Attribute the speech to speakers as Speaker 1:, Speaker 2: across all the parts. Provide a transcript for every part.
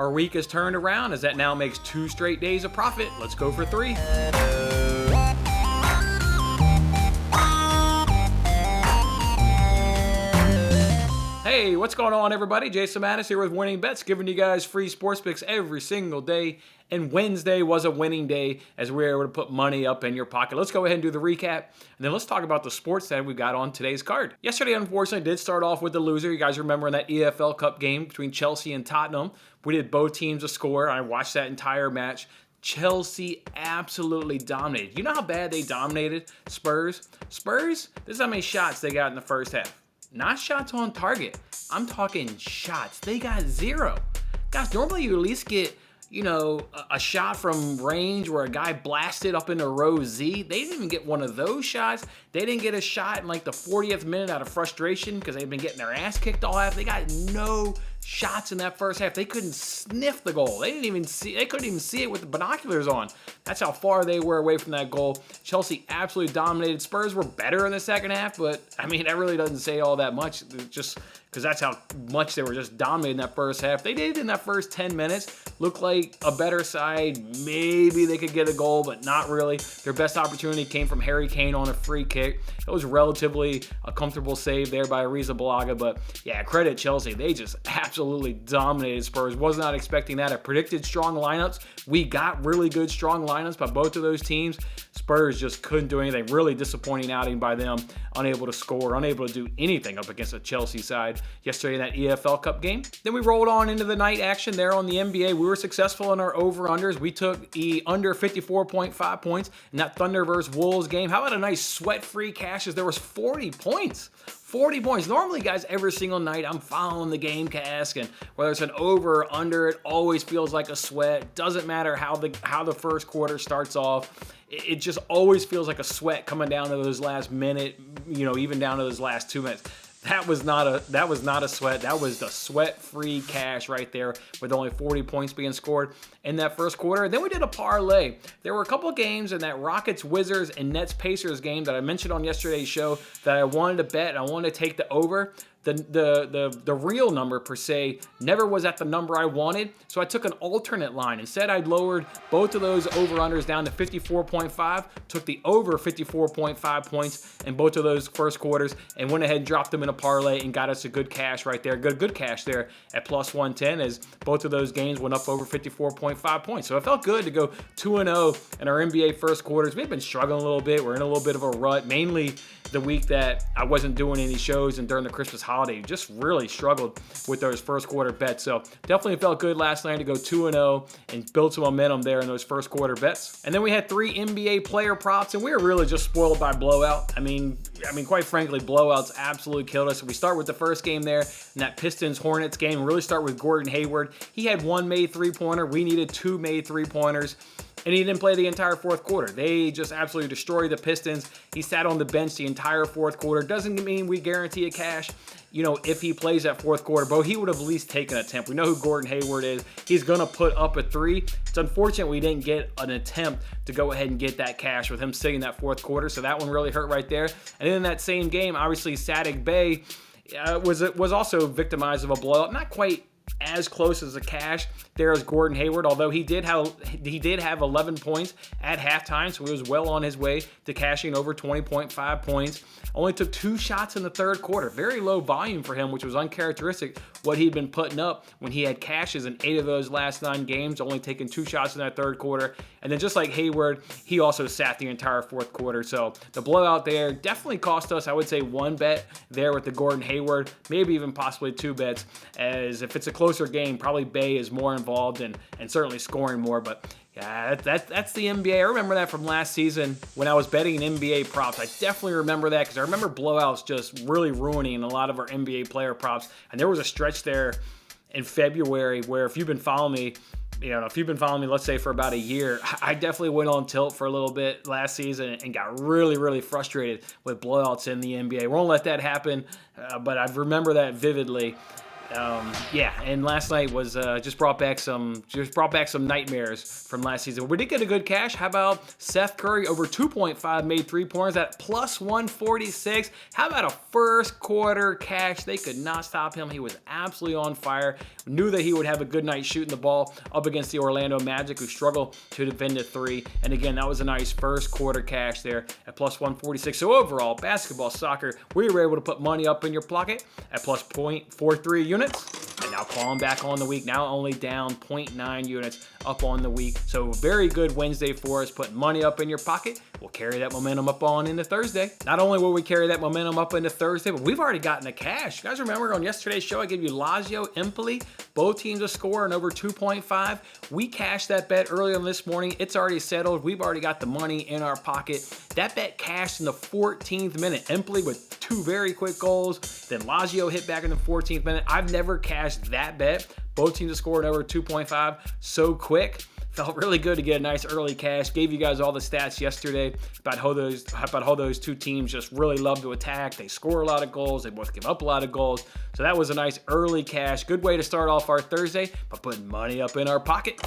Speaker 1: Our week has turned around as that now makes 2 straight days of profit. Let's go for 3. Hey, what's going on, everybody? Jason Mattis here with Winning Bets, giving you guys free sports picks every single day. And Wednesday was a winning day as we were able to put money up in your pocket. Let's go ahead and do the recap, and then let's talk about the sports that we got on today's card. Yesterday, unfortunately, did start off with the loser. You guys remember in that EFL Cup game between Chelsea and Tottenham. We did both teams a score. I watched that entire match. Chelsea absolutely dominated. You know how bad they dominated Spurs? This is how many shots they got in the first half. Not shots on target. I'm talking shots. They got 0. Guys, normally you at least get, a shot from range where a guy blasted up into row Z. They didn't even get one of those shots. They didn't get a shot in like the 40th minute out of frustration because they've been getting their ass kicked all half. They got no shots in that first half. They couldn't sniff the goal. They couldn't even see it with the binoculars on. That's how far they were away from that goal. Chelsea absolutely dominated. Spurs were better in the second half, but that really doesn't say all that much. Just because that's how much they were just dominating that first half. They did in that first 10 minutes look like a better side. Maybe they could get a goal, but not really. Their best opportunity came from Harry Kane on a free kick. It was relatively a comfortable save there by Arrizabalaga, but yeah, credit Chelsea. They just absolutely dominated Spurs. Was not expecting that. I predicted strong lineups. We got really good strong lineups by both of those teams. Spurs just couldn't do anything. Really disappointing outing by them. Unable to score, unable to do anything up against the Chelsea side yesterday in that EFL Cup game. Then we rolled on into the night action there on the NBA. We were successful in our over-unders. We took the under 54.5 points in that Thunder versus Wolves game. How about a nice sweat-free cashes? There was 40 points. 40 points. Normally, guys, every single night I'm following the game cast, and whether it's an over or under, it always feels like a sweat. Doesn't matter how the first quarter starts off. It just always feels like a sweat coming down to those last minute, even down to those last 2 minutes. That was not a sweat. That was the sweat-free cash right there with only 40 points being scored in that first quarter. Then we did a parlay. There were a couple of games in that Rockets-Wizards and Nets-Pacers game that I mentioned on yesterday's show that I wanted to bet. I wanted to take the over. The real number per se never was at the number I wanted, so I took an alternate line. Instead, I lowered both of those over-unders down to 54.5, took the over 54.5 points in both of those first quarters, and went ahead and dropped them in a parlay and got us a good cash right there. Good cash there at plus 110 as both of those games went up over 54.5 points. So it felt good to go 2-0 in our NBA first quarters. We've been struggling a little bit. We're in a little bit of a rut, mainly the week that I wasn't doing any shows and during the Christmas holiday. Just really struggled with those first quarter bets. So definitely felt good last night to go 2-0 and build some momentum there in those first quarter bets. And then we had 3 NBA player props, and we were really just spoiled by blowout. I mean, quite frankly, blowouts absolutely killed us. We start with the first game there in that Pistons-Hornets game. We really start with Gordon Hayward. He had 1 made three-pointer. We needed 2 made three-pointers. And he didn't play the entire fourth quarter. They just absolutely destroyed the Pistons. He sat on the bench the entire fourth quarter. Doesn't mean we guarantee a cash, if he plays that fourth quarter, but he would have at least taken an attempt. We know who Gordon Hayward is. He's going to put up a 3. It's unfortunate we didn't get an attempt to go ahead and get that cash with him sitting that fourth quarter, so that one really hurt right there. And then in that same game, obviously, Saddiq Bey was also victimized of a blowout. Not quite as close as a cash there as Gordon Hayward, although he did have 11 points at halftime, so he was well on his way to cashing over 20.5 points. Only took 2 shots in the third quarter. Very low volume for him, which was uncharacteristic what he'd been putting up when he had cashes in 8 of those last 9 games, only taking 2 shots in that third quarter. And then just like Hayward, he also sat the entire fourth quarter. So the blowout there definitely cost us, I would say, 1 bet there with the Gordon Hayward, maybe even possibly 2 bets, as if it's a closer game, probably Bey is more involved and certainly scoring more. But yeah, that's the NBA. I remember that from last season when I was betting NBA props. I definitely remember that because I remember blowouts just really ruining a lot of our NBA player props. And there was a stretch there in February where if you've been following me, let's say for about a year, I definitely went on tilt for a little bit last season and got really, really frustrated with blowouts in the NBA. We won't let that happen, but I remember that vividly. Yeah, and last night was just brought back some nightmares from last season. We did get a good cash. How about Seth Curry over 2.5 made 3-pointers at plus 146? How about a first quarter cash? They could not stop him. He was absolutely on fire. Knew that he would have a good night shooting the ball up against the Orlando Magic, who struggle to defend the three. And again, that was a nice first quarter cash there at plus 146. So overall, basketball, soccer, we were able to put money up in your pocket at plus 0.43 units. And now clawing back on the week, now only down 0.9 units up on the week. So very good Wednesday for us, putting money up in your pocket. We'll carry that momentum up on into Thursday. Not only will we carry that momentum up into Thursday, but we've already gotten the cash. You guys remember on yesterday's show, I gave you Lazio, Empoli, both teams to score and over 2.5. We cashed that bet earlier this morning. It's already settled. We've already got the money in our pocket. That bet cashed in the 14th minute. Empoli with 2 very quick goals. Then Lazio hit back in the 14th minute. I've never cashed that bet. Both teams to score over 2.5 so quick. Felt really good to get a nice early cash. Gave you guys all the stats yesterday about how those two teams just really love to attack. They score a lot of goals. They both give up a lot of goals. So that was a nice early cash. Good way to start off our Thursday by putting money up in our pocket.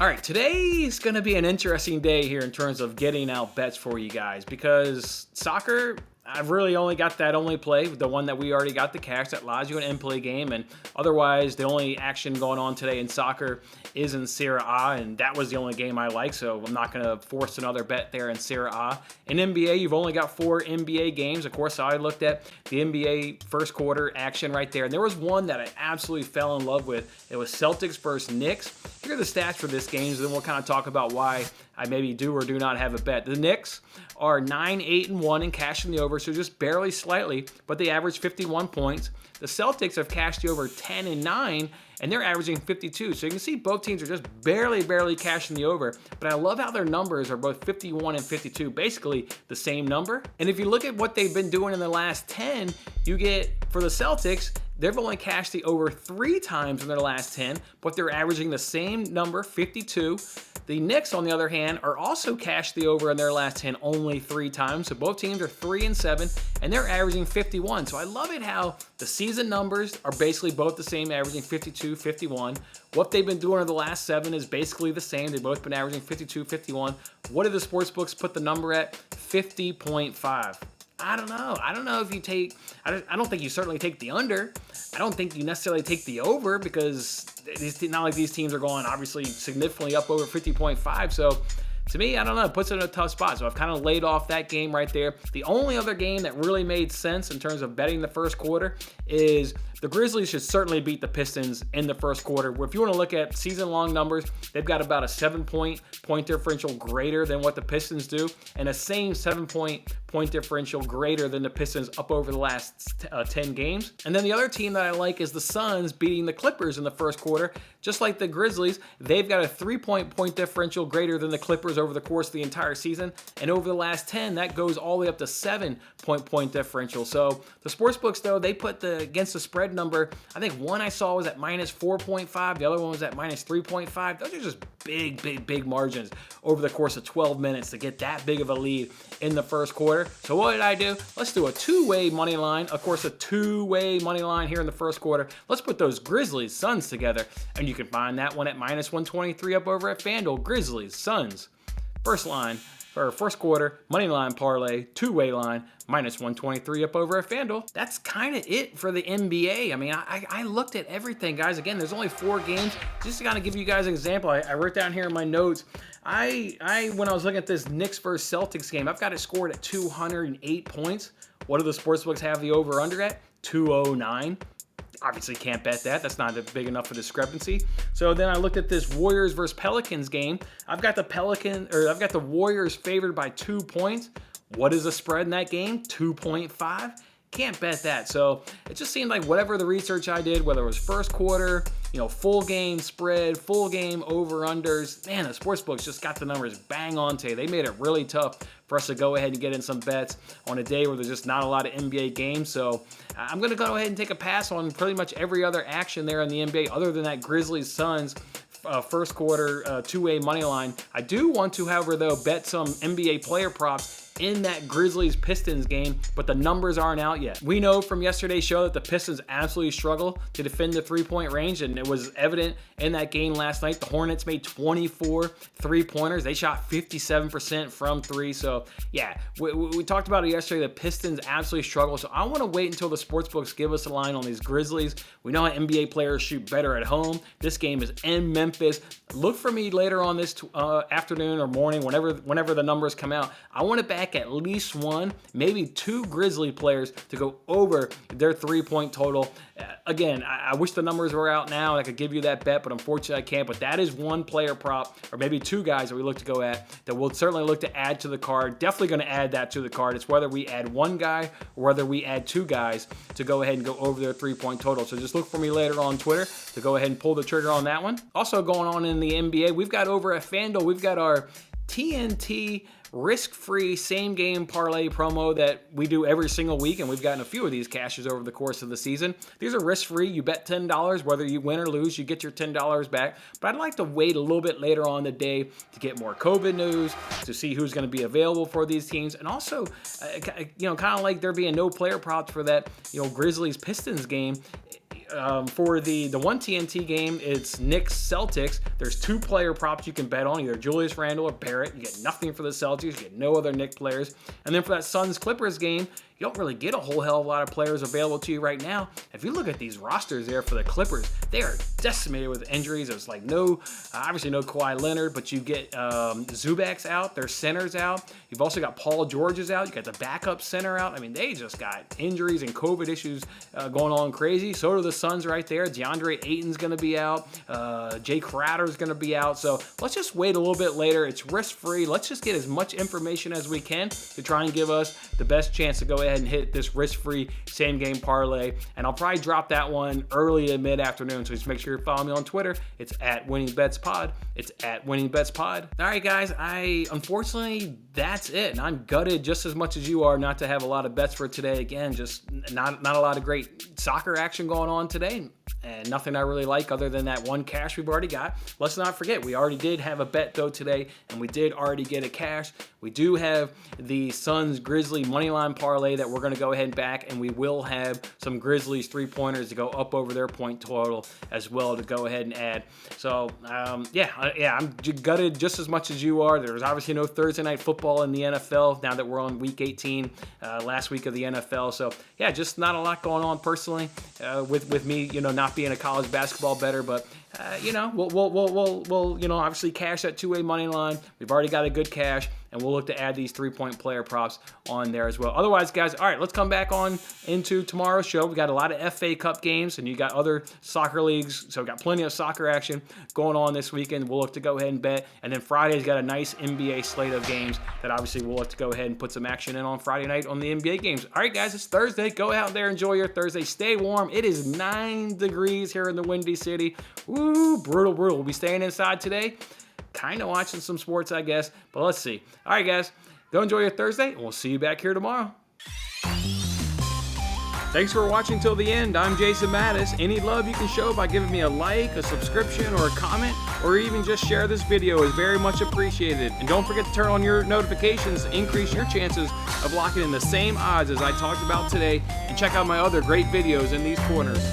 Speaker 1: All right, today is going to be an interesting day here in terms of getting out bets for you guys, because soccer, I've really only got that only play, the one that we already got the cash, that Lazio and Empoli game, and otherwise the only action going on today in soccer is in Serie A, and that was the only game I like, so I'm not going to force another bet there in Serie A. In NBA, you've only got 4 NBA games. Of course, I looked at the NBA first quarter action right there, and there was one that I absolutely fell in love with. It was Celtics versus Knicks. Here are the stats for this game, so then we'll kind of talk about why I maybe do or do not have a bet. The Knicks are 9-8-1 in cashing the over, so just barely slightly, but they average 51 points. The Celtics have cashed the over 10-9, and they're averaging 52. So you can see both teams are just barely cashing the over. But I love how their numbers are both 51 and 52, basically the same number. And if you look at what they've been doing in the last 10, you get, for the Celtics, they've only cashed the over 3 times in their last 10, but they're averaging the same number, 52. The Knicks, on the other hand, are also cashed the over in their last 10 only 3 times. So both teams are 3-7, and they're averaging 51. So I love it how the season numbers are basically both the same, averaging 52, 51. What they've been doing in the last 7 is basically the same. They've both been averaging 52, 51. What did the sports books put the number at? 50.5. I don't know. I don't know if you take, I don't think you certainly take the under. I don't think you necessarily take the over, because it's not like these teams are going obviously significantly up over 50.5. So to me, I don't know, it puts it in a tough spot. So I've kind of laid off that game right there. The only other game that really made sense in terms of betting the first quarter is the Grizzlies should certainly beat the Pistons in the first quarter. If you want to look at season-long numbers, they've got about a 7-point differential greater than what the Pistons do, and a same 7-point differential greater than the Pistons up over the last 10 games. And then the other team that I like is the Suns beating the Clippers in the first quarter. Just like the Grizzlies, they've got a 3-point differential greater than the Clippers over the course of the entire season, and over the last 10, that goes all the way up to 7-point differential. So the sportsbooks, though, they put the against the spread number, I think one I saw was at minus 4.5, the other one was at minus 3.5. Those are just big margins over the course of 12 minutes to get that big of a lead in the first quarter. So what did I do? Let's do a 2-way money line. Of course, a 2-way money line here in the first quarter. Let's put those Grizzlies Suns together, and you can find that one at minus 123 up over at FanDuel. Grizzlies Suns first line for first quarter money line parlay, 2-way line, minus 123 up over at FanDuel. That's kind of it for the NBA. I mean, I looked at everything, guys. Again, there's only 4 games. Just to kind of give you guys an example, I wrote down here in my notes, when I was looking at this Knicks versus Celtics game, I've got it scored at 208 points. What do the sportsbooks have the over-under at? 209. Obviously can't bet that. That's not a big enough of a discrepancy. So then I looked at this Warriors versus Pelicans game. I've got the Warriors favored by 2 points. What is the spread in that game? 2.5. Can't bet that. So it just seemed like whatever the research I did, whether it was first quarter, full game spread, full game over-unders, man, the sportsbooks just got the numbers bang on today. They made it really tough for us to go ahead and get in some bets on a day where there's just not a lot of NBA games. So I'm going to go ahead and take a pass on pretty much every other action there in the NBA other than that Grizzlies-Suns first quarter 2-way money line. I do want to, however, though, bet some NBA player props in that Grizzlies-Pistons game, but the numbers aren't out yet. We know from yesterday's show that the Pistons absolutely struggle to defend the three-point range, and it was evident in that game last night. The Hornets made 24 three-pointers. They shot 57% from three. So, yeah, we talked about it yesterday. The Pistons absolutely struggle. So I want to wait until the sportsbooks give us a line on these Grizzlies. We know how NBA players shoot better at home. This game is in Memphis. Look for me later on this afternoon or morning, whenever the numbers come out. I want to back at least one, maybe two Grizzly players to go over their three-point total. Again, I wish the numbers were out now and I could give you that bet, but unfortunately I can't. But that is one player prop, or maybe two guys that we look to go at that we'll certainly look to add to the card. Definitely going to add that to the card. It's whether we add one guy or whether we add two guys to go ahead and go over their three-point total. So just look for me later on Twitter to go ahead and pull the trigger on that one. Also going on in the NBA, we've got over at FanDuel, we've got our TNT risk-free same-game parlay promo that we do every single week, and we've gotten a few of these cashes over the course of the season. These are risk-free. You bet $10. Whether you win or lose, you get your $10 back. But I'd like to wait a little bit later on the day to get more COVID news, to see who's going to be available for these teams, and also, kind of like there being no player props for that, Grizzlies-Pistons game. For the one TNT game, it's Knicks Celtics. There's two player props you can bet on, either Julius Randle or Barrett. You get nothing for the Celtics, you get no other Knicks players. And then for that Suns Clippers game, you don't really get a whole hell of a lot of players available to you right now. If you look at these rosters there for the Clippers, they are decimated with injuries. There's like obviously no Kawhi Leonard, but you get Zubac's out, their center's out. You've also got Paul George is out. You got the backup center out. I mean, they just got injuries and COVID issues going on crazy. So do the Suns right there. DeAndre Ayton's going to be out. Jay Crowder's going to be out. So let's just wait a little bit later. It's risk-free. Let's just get as much information as we can to try and give us the best chance to go ahead and hit this risk-free same-game parlay. And I'll probably drop that one early to mid-afternoon. So just make sure you follow me on Twitter. It's at WinningBetsPod. It's at WinningBetsPod. All right, guys. Unfortunately, that's it. And I'm gutted just as much as you are not to have a lot of bets for today. Again, just not a lot of great soccer action going on today. And nothing I really like other than that one cash we've already got. Let's not forget, we already did have a bet though today, and we did already get a cash. We do have the Suns Grizzly moneyline parlay that we're going to go ahead and back, and we will have some Grizzlies three-pointers to go up over their point total as well to go ahead and add. So, I'm gutted just as much as you are. There's obviously no Thursday night football in the NFL now that we're on week 18, last week of the NFL. So, yeah, just not a lot going on personally with me, not being a college basketball bettor, but we'll obviously cash that two-way money line. We've already got a good cash, and we'll look to add these three-point player props on there as well. Otherwise, guys, all right, let's come back on into tomorrow's show. We got a lot of FA Cup games, and you got other soccer leagues, so we got plenty of soccer action going on this weekend. We'll look to go ahead and bet, and then Friday's got a nice NBA slate of games that obviously we'll look to go ahead and put some action in on Friday night on the NBA games. All right, guys, it's Thursday. Go out there, enjoy your Thursday. Stay warm. It is 9 degrees here in the Windy City. Woo, brutal. We'll be staying inside today. Kind of watching some sports, I guess, but let's see. All right, guys, go enjoy your Thursday, and we'll see you back here tomorrow. Thanks for watching till the end. I'm Jason Mattis. Any love you can show by giving me a like, a subscription, or a comment, or even just share this video is very much appreciated. And don't forget to turn on your notifications to increase your chances of locking in the same odds as I talked about today, and check out my other great videos in these corners.